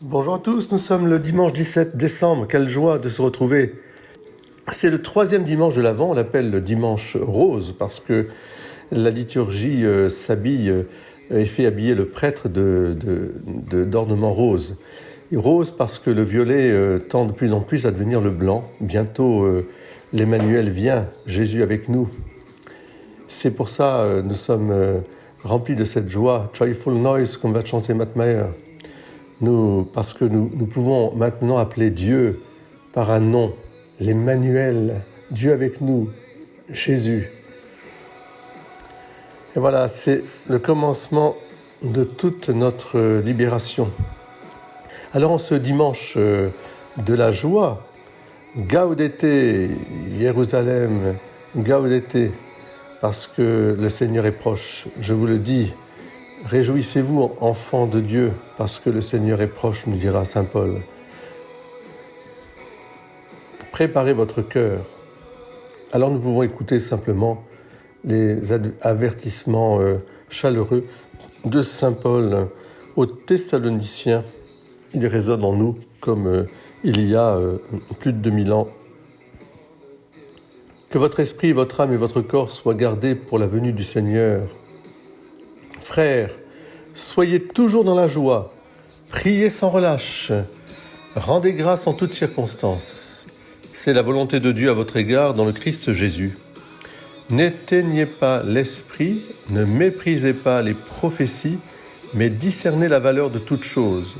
Bonjour à tous, nous sommes le dimanche 17 décembre. Quelle joie de se retrouver. C'est le troisième dimanche de l'Avent, on l'appelle le dimanche rose parce que la liturgie s'habille et fait habiller le prêtre d'ornements roses. Et rose parce que le violet tend de plus en plus à devenir le blanc. Bientôt l'Emmanuel vient, Jésus avec nous. C'est pour ça nous sommes remplis de cette joie. Joyful noise qu'on va chanter Matmaer. Parce que nous pouvons maintenant appeler Dieu par un nom, l'Emmanuel, Dieu avec nous, Jésus. Et voilà, c'est le commencement de toute notre libération. Alors en ce dimanche de la joie, Gaudete, Jérusalem, Gaudete, parce que le Seigneur est proche, je vous le dis. Réjouissez-vous, enfants de Dieu, parce que le Seigneur est proche, nous dira saint Paul. Préparez votre cœur. Alors nous pouvons écouter simplement les avertissements chaleureux de saint Paul aux Thessaloniciens. Il résonne en nous comme il y a plus de 2000 ans. Que votre esprit, votre âme et votre corps soient gardés pour la venue du Seigneur. Frères, soyez toujours dans la joie, priez sans relâche, rendez grâce en toutes circonstances. C'est la volonté de Dieu à votre égard dans le Christ Jésus. N'éteignez pas l'esprit, ne méprisez pas les prophéties, mais discernez la valeur de toute chose.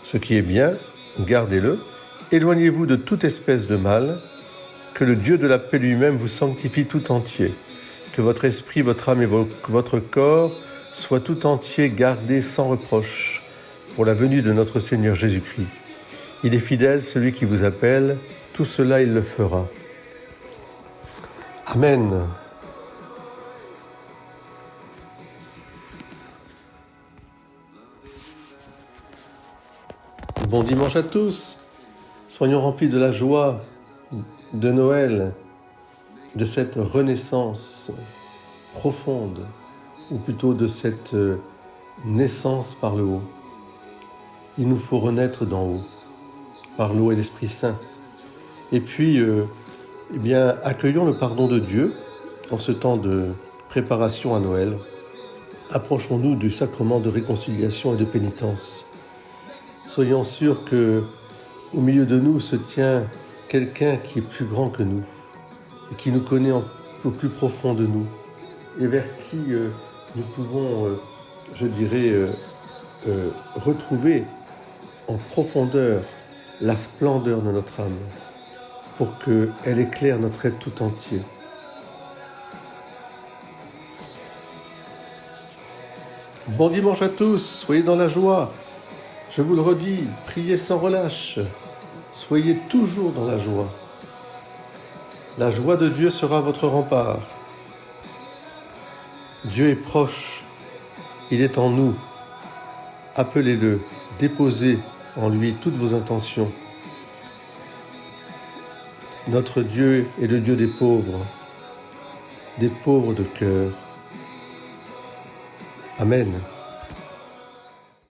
Ce qui est bien, gardez-le, éloignez-vous de toute espèce de mal, que le Dieu de la paix lui-même vous sanctifie tout entier, que votre esprit, votre âme et votre corps soit tout entier gardé sans reproche pour la venue de notre Seigneur Jésus-Christ. Il est fidèle, celui qui vous appelle, tout cela il le fera. Amen. Bon dimanche à tous. Soyons remplis de la joie de Noël, de cette renaissance profonde, ou plutôt de cette naissance par le haut. Il nous faut renaître d'en haut, par l'eau et l'Esprit Saint. Et puis, accueillons le pardon de Dieu en ce temps de préparation à Noël. Approchons-nous du sacrement de réconciliation et de pénitence. Soyons sûrs que, au milieu de nous se tient quelqu'un qui est plus grand que nous, et qui nous connaît au plus profond de nous, et vers qui nous pouvons, retrouver en profondeur la splendeur de notre âme pour qu'elle éclaire notre être tout entier. Bon dimanche à tous, soyez dans la joie. Je vous le redis, priez sans relâche. Soyez toujours dans la joie. La joie de Dieu sera votre rempart. Dieu est proche, il est en nous. Appelez-le, déposez en lui toutes vos intentions. Notre Dieu est le Dieu des pauvres de cœur. Amen.